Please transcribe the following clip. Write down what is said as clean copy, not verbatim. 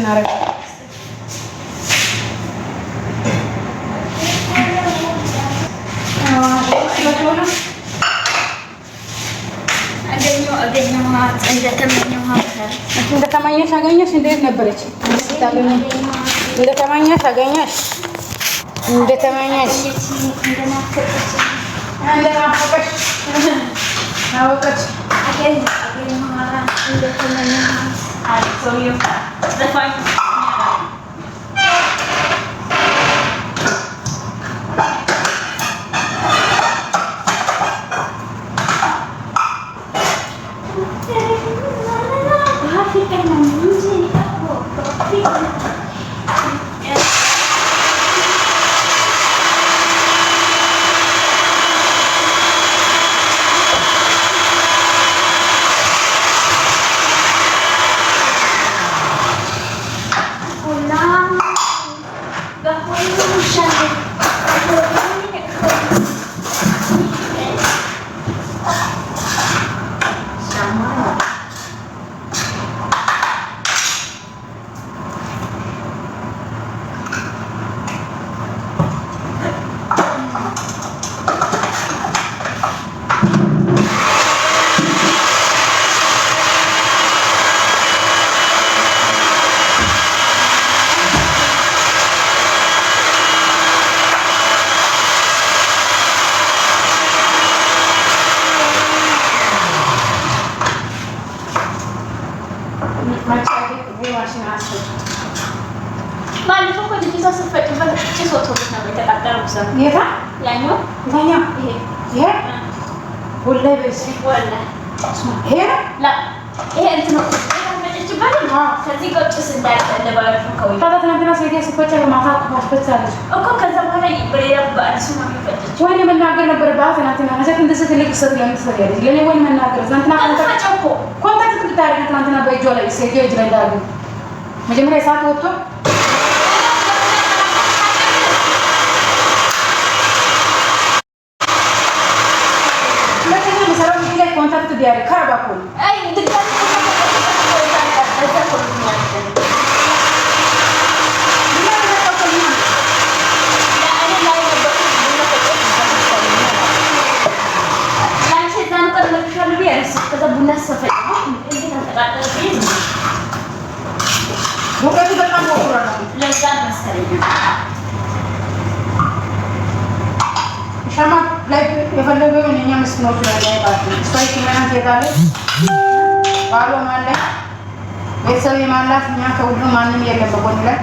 እናደርጋለን። እንደተመኘሽ አገኘሽ። እንዴት ነበረች? እንደተመኘሽ አገኘሽ። እንደተመኘሽ እንደናፈቀሽ አወቀች። መጀመሪያ ሰዓት ወጥቶ ለከኛ መሰራው ላይ ኮንታክት ቢያደርግ ካርባኮ አይ ድጋሚ ሙቀቱ በጣም ወፍሯል። ለዛ መሰለኝ ሻማ ላይ የፈለገው እኛ መስኖር ላይ ባቱ ስፓይስ ምናምን ይታለ ባሎ ማለት ቤተሰብ የማላት እኛ ከሁሉ ማንም የለም በጎን ላይ